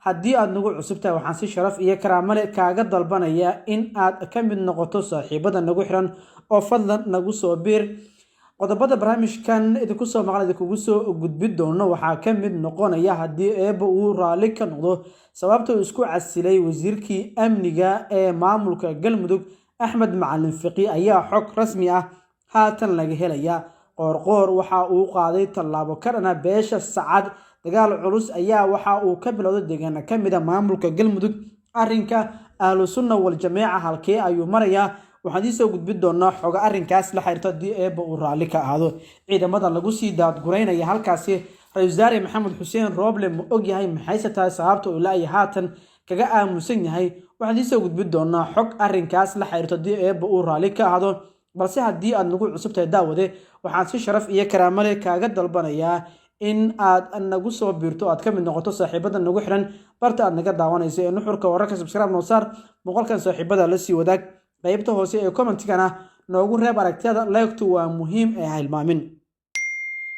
haddii aad nagu cusubtahay waxaan si sharaf iyo karaamo leh kaaga dalbanayaa in aad ka mid noqoto saaxiibada nagu xiran oo fadlan nagu soo biir. qodobada barnaamijkan idinku soo maqan idinkugu soo gudbin doono waxaa ka mid noqonaya haddii eebba uu raalli ka noqdo sababta uu isku casilay wasiirkii amniga ee maamulka galmudug axmed macalin fiqi ayaa xog rasmi ah haatan laga helaya. qoorqoor waxa uu qaaday tallaabo ka dhana beesha sacad. dagaal culus ayaa waxa uu ka bilowday deegaana ka mid a maamulka galmudug. arrinka ahlu sunna wal jameeca halkee ayuu marayaa? waxaan idin soo gudbin doonaa xoga arrinkaas la xiriirta haddii eebba uu raalli ka ahaado. ciidamada lagu sii daadgureynaya halkaasi ra-iisul wasaare maxamed xuseen rooble ma ogyahay maxayse tahay sababta uu ilaa iyo haatan kaga aamusan yahay? waxaan idin soo gudbin doonaa xog arrinkaas la xiriirta haddii eebba uu raalli ka ahaado. balse haddii aad nagu cusubtahay daawade waxaan si sharaf iyo karaamo leh kaaga dalbanayaa in aad nagu soo biirto aad ka mid noqoto saaxiibada nagu xiran barta aad naga daawanayso ee nuxurka wararka subscribe noo saar, muuqaalkan saaxiibada la sii wadaag, qaybta hoose ee commentigana noogu reeb aragtiyada leegtu waa muhiim ee hilmaamin.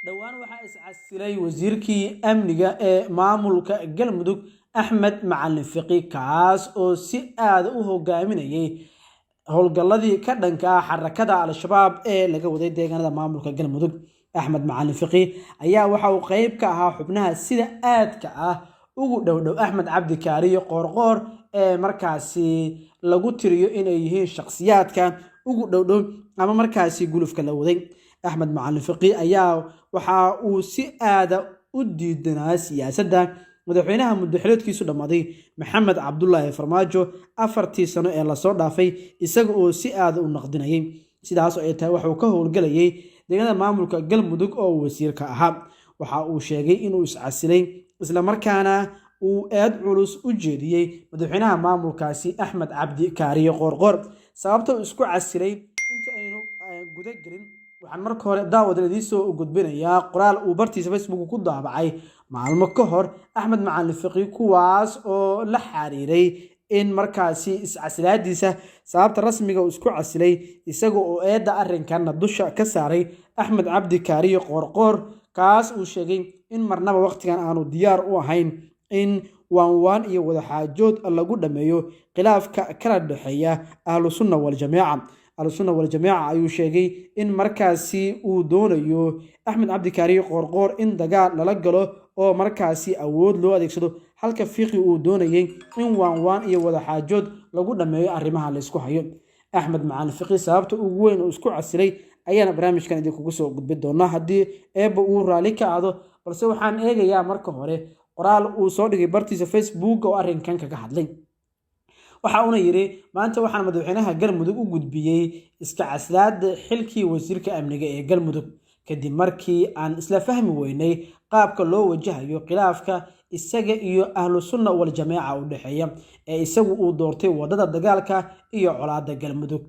dhowaan waxaa iscasilay wasiirkii amniga ee maamulka galmudug axmed macalin fiqi kaas oo si aad u hogaaminayay howlgalladii ka dhanka ah xarakada al-shabaab ee laga waday deegaanada maamulka galmudug. axmed macalin fiqi ayaa waxa uu qayb ka ahaa xubnaha sida aadka ah ugu dhowdhow axmed cabdi kaariyo qoorqoor ee markaasi lagu tiriyo inay yihiin shakhsiyaadka ugu dhowdhow ama markaasi gulufka la waday. axmed macalin fiqi ayaa waxa uu si aada u diidanaa siyaasadda madaxweynaha muddaxileedkiisu dhammaaday maxamed cabdulaahi farmaajo 4 sano ee lasoo dhaafay isaga oo si aada u naqdinayay. sidaas oo ay tahay waxuu ka howlgalayay deegaanada maamulka galmudug oo wasiirka ahaa. waxa uu sheegay inuu iscasilay islamarkaana uu aad culus u jeediyey madaxweynaha maamulkaasi axmed cabdi kaariyo qoorqoor. sababta uu isku casilay inta aynu guda gelin waxaan marka hore daawada idiin soo gudbinayaa qoraal uu bartiisa Facebook ku daabacay maalmo ka hor axmed macalin fiqi kuwaas oo la xiriiray in markaasi iscasilaadiisa sababta rasmiga uu isku casilay isaga oo eedda arrinkanna dusha ka saaray axmed cabdi kaariyo qoorqoor kaas uu sheegay in marnaba waqtigan aanu diyaar u ahayn in waanwaan iyo wadaxaajood lagu dhameeyo khilaafka kala dhexeeya ahlu sunna wal jameeca. ahlu sunna wal jameeca ayuu sheegay in markaasi uu doonayo axmed cabdi kaariyo qoorqoor in dagaal lala galo oo markaasi awood loo adeegsado halka fiqi uu doonayay in waanwaan iyo wadaxaajood lagu dhameeyo arrimaha la isku hayo. axmed macalin fiqi sababta ugu weyn uu isku casilay ayaana barnaamijkan idinkugu soo gudbin doonaa haddii eebba uu raalli ka aado. balse waxaan eegayaa marka hore qoraal uu soo dhigay bartiisa Facebook oo arrinkan kaga hadlay. waxa uuna yidhi maanta waxaan madaxweynaha galmudug u gudbiyey iska casilaada xilkii wasiirka amniga ee galmudug kadib markii aan isla fahmi weynay qaabka loo wajahayo khilaafka isaga iyo ahlu sunna wal jameeca u dhexeeya ee isagu uu doortay wadada dagaalka iyo colaadda galmudug.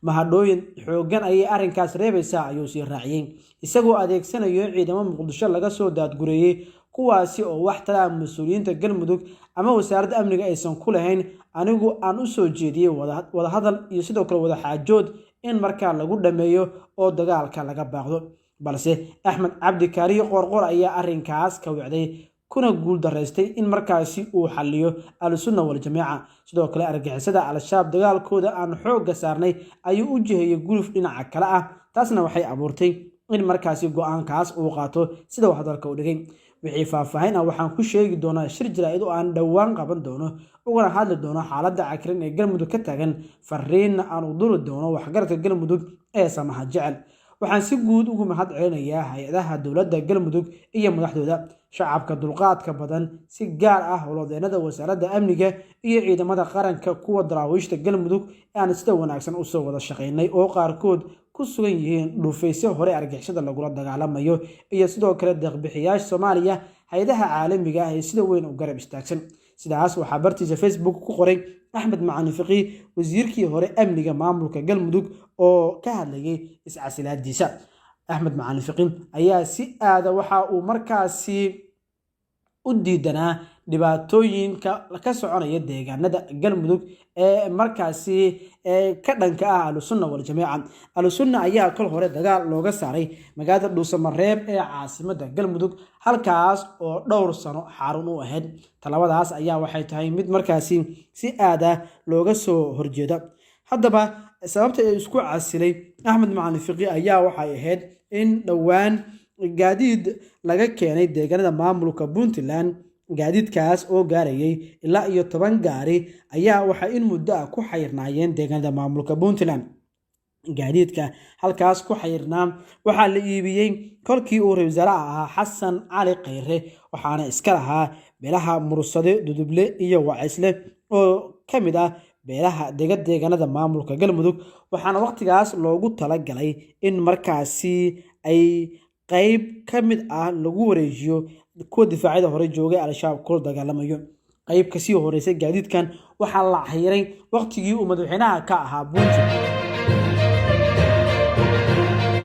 mahadhooyin xooggan ayay arrinkaas reebaysaa ayuu sii raaciyey isagoo adeegsanayo ciidamo muqdisho laga soo daadgureeyey kuwaasi oo wax tala mas-uuliyiinta galmudug ama wasaaradda amniga aysan ku lahayn. anigu aan u soo jeediyey wadahadal iyo sidoo kale wadaxaajood in markaa lagu dhameeyo oo dagaalka laga baaqdo. balse axmed cabdi kaariyo qoorqoor ayaa arrinkaas ka wacday kuna guul daraystay in markaasi uu xalliyo ahlusunna wal jameeca. sidoo kale argixisada al-shabaab dagaalkooda aan xoogga saarnay ayuu u jihayay guluf dhinaca kale ah. taasna waxay abuurtay in markaasi go-aankaas uu qaato sida uu hadalka u dhigay. wixii faahfaahin ah waxaan ku sheegi doonaa shir jaraa'id oo aan dhowaan qaban doono ugana hadli doono xaaladda cakiran ee galmudug ka taagan, fariinna aan u duri doono waxgaradka galmudug ee samaha jecel. waxaan si guud ugu mahad celinayaa hay-adaha dowladda galmudug iyo madaxdooda, shacabka dulqaadka badan, si gaar ah howlwadeenada wasaaradda amniga iyo ciidamada qaranka kuwa daraawiishta galmudug aan sida wanaagsan usoo wada shaqeynay oo qaarkood ku sugan yihiin dhuufaysyo hore argixisada lagula dagaalamayo iyo sidoo kale deeqbixiyaasha Soomaaliya hay'adaha caalamiga ah ee sida weyn u garab istaagsan. sidaas waxaa bartiisa Facebook ku qoray axmed macalin fiqi wasiirkii hore amniga maamulka galmudug oo ka hadlayay iscasilaadiisa. axmed macalin fiqi ayaa si aada waxa uu markaasi u diidanaa dhibaatooyinka ka soconaya deegaanada galmudug ee markaasi ka dhanka ah ahlusunna waljamaaca. ahlusunna ayaa kol hore dagaal looga saaray magaalada dhuusamareeb ee caasimada galmudug halkaas oo dhowr sano xarun u ahayd. talabadaas ayaa waxay tahay mid markaasi si aad ah looga soo horjeeda. haddaba sababta ay isku casilay axmed macalin fiqi ayaa waxay ahayd in dhowaan gaadiid laga keenay deegaanada maamulka puntland. gaadiidkaas oo gaarayay ilaa iyo 10 gaari ayaa waxay in muddo ah ku xayirnaayeen deegaanada maamulka puntland. gaadiidka halkaas ku xayirnaa waxaa la iibiyey kolkii uu ra'iisul wasaaraha ahaa xasan cali khayre, waxaana iska lahaa beelaha mursade, duduble iyo wacisle oo ka mid ah beelaha deegaanada maamulka galmudug. waxaana waqtigaas loogu talagalay in markaasi ay qayb ka mid ah lagu wareejiyo kuwa difaacada hore joogay al-shabaab kula dagaalamayo. qayb kasii horeysay gaadiidkan waxaa la xiray waqtigii uu madaxweynaha ka ahaa puntland.